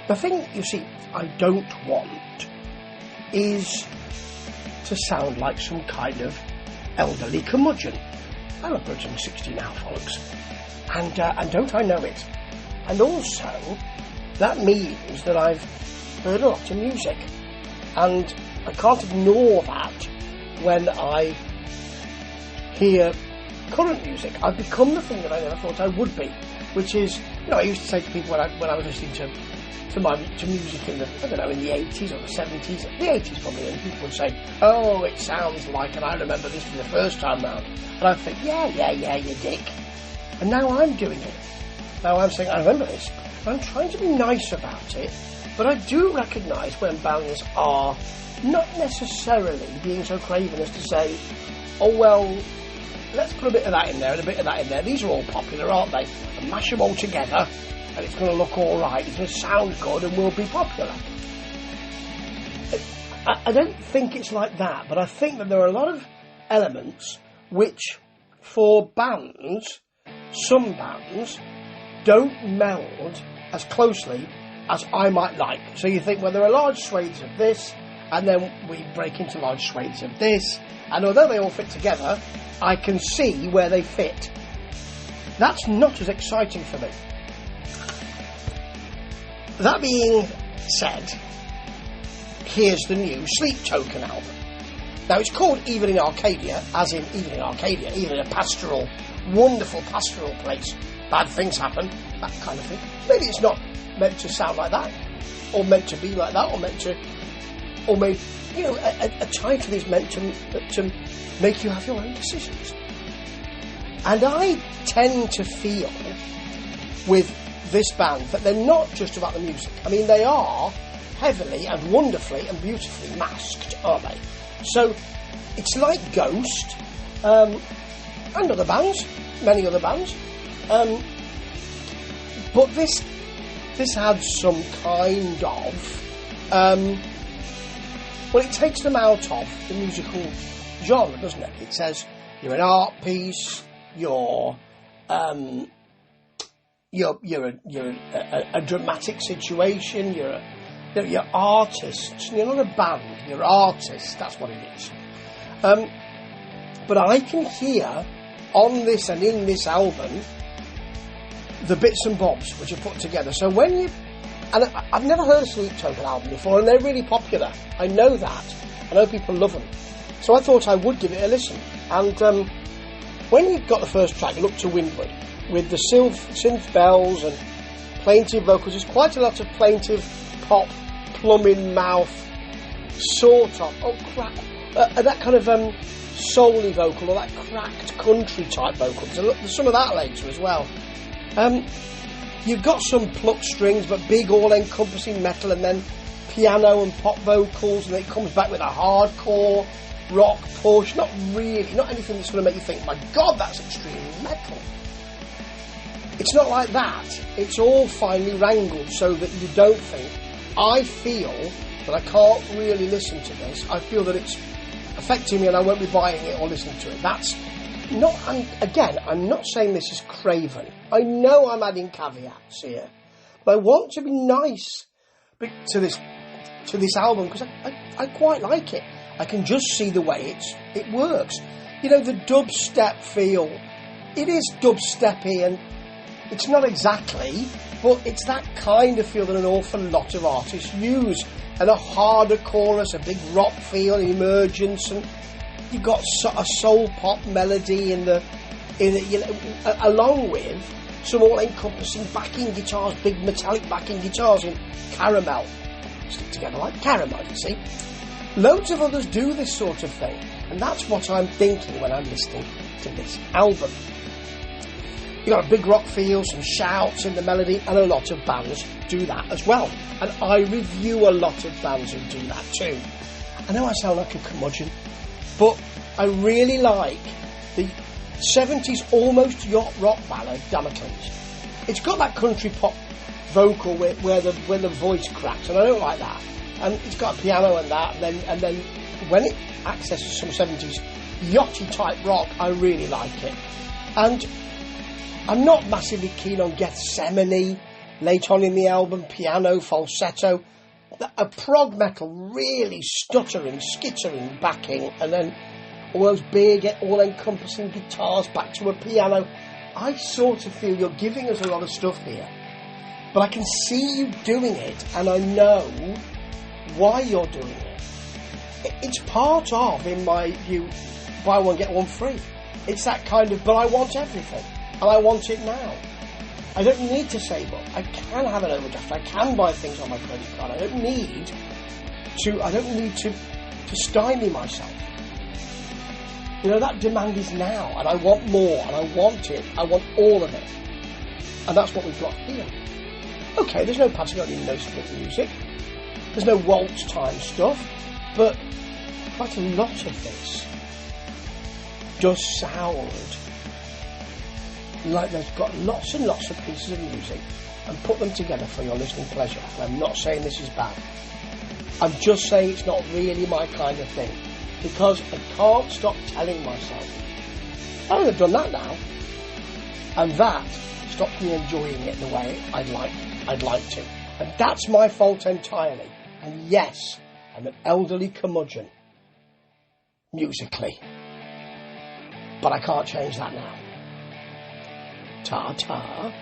The thing, you see, I don't want is to sound like some kind of elderly curmudgeon. I'm approaching 60 now, folks, and don't I know it? And also, that means that I've heard a lot of music, and I can't ignore that when I hear current music. I've become the thing that I never thought I would be, which is, I used to say to people when I was listening to music in the, in the 80s or the 70s, the 80s probably, and people would say, oh, it sounds like, and I remember this for the first time round, and I'd think, yeah, you dick. And now I'm doing it. Now I'm saying, I remember this, and I'm trying to be nice about it, but I do recognise when bands are not necessarily being so craven as to say, oh, well, let's put a bit of that in there and a bit of that in there. These are all popular, aren't they? And mash them all together, and it's going to look all right. It's going to sound good, and we'll be popular. I don't think it's like that, but I think that there are a lot of elements which, for bands, some bands, don't meld as closely as I might like. So you think, well, there are large swathes of this, and then we break into large swathes of this, and although they all fit together, I can see where they fit. That's not as exciting for me. That being said, here's the new Sleep Token album. Now, it's called Even in Arcadia, as in even in Arcadia, even in a pastoral, wonderful pastoral place. Bad things happen, that kind of thing. Maybe it's not meant to sound like that, or meant to be like that, or maybe, a title is meant to make you have your own decisions. And I tend to feel with this band that they're not just about the music. I mean, they are heavily and wonderfully and beautifully masked, aren't they? So it's like Ghost and other bands, many other bands, but this had some kind of it takes them out of the musical genre, doesn't it? It says you're an art piece, you're a dramatic situation, you're artists. You're not a band, you're artists. That's what it is. But I can hear on this and in this album the bits and bobs which are put together. So and I've never heard a Sleep Token album before, and they're really popular. I know that. I know people love them. So I thought I would give it a listen. And when you got the first track, Look to Windward, with the synth bells and plaintive vocals, there's quite a lot of plaintive pop, plumbing mouth, sort of, that kind of soul-y vocal, or that cracked country type vocal. There's some of that later as well. You've got some plucked strings, but big all-encompassing metal, and then piano and pop vocals, and then it comes back with a hardcore rock push. Not really, not anything that's going to make you think, my God, that's extreme metal. It's not like that. It's all finely wrangled so that you don't think, I feel that I can't really listen to this. I feel that it's affecting me and I won't be buying it or listening to it. That's not, and again, I'm not saying this is craven. I know I'm adding caveats here, but I want to be nice to this album because I quite like it. I can just see the way it works. The dubstep feel. It is dubsteppy, and it's not exactly, but it's that kind of feel that an awful lot of artists use. And a harder chorus, a big rock feel, emergence, and you've got a soul pop melody along with some all-encompassing backing guitars, big metallic backing guitars in caramel. Stick together like caramel, you see. Loads of others do this sort of thing, and that's what I'm thinking when I'm listening to this album. You've got a big rock feel, some shouts in the melody, and a lot of bands do that as well. And I review a lot of bands who do that too. I know I sound like a curmudgeon, but I really like the 70s almost yacht rock ballad, Damocles. It's got that country pop vocal where the voice cracks, and I don't like that. And it's got a piano and that, and then when it accesses some 70s yachty type rock, I really like it. And I'm not massively keen on Gethsemane Late on in the album, piano, falsetto, a prog metal, really stuttering, skittering backing, and then all those big, all-encompassing guitars back to a piano. I sort of feel you're giving us a lot of stuff here, but I can see you doing it, and I know why you're doing it. It's part of, in my view, buy one, get one free. It's that kind of, but I want everything, and I want it now. I don't need to save up. I can have an overdraft. I can buy things on my credit card. I don't need to stymie myself. You know, that demand is now, and I want more, and I want it. I want all of it. And that's what we've got here. Okay, there's no Patagonian no split music. There's no waltz time stuff, but quite a lot of this does sound like they've got lots and lots of pieces of music and put them together for your listening pleasure. And I'm not saying this is bad. I'm just saying it's not really my kind of thing, because I can't stop telling myself, I would have done that now, and that stops me enjoying it the way I'd like to. And that's my fault entirely. And yes, I'm an elderly curmudgeon, musically. But I can't change that now. Ta-ta.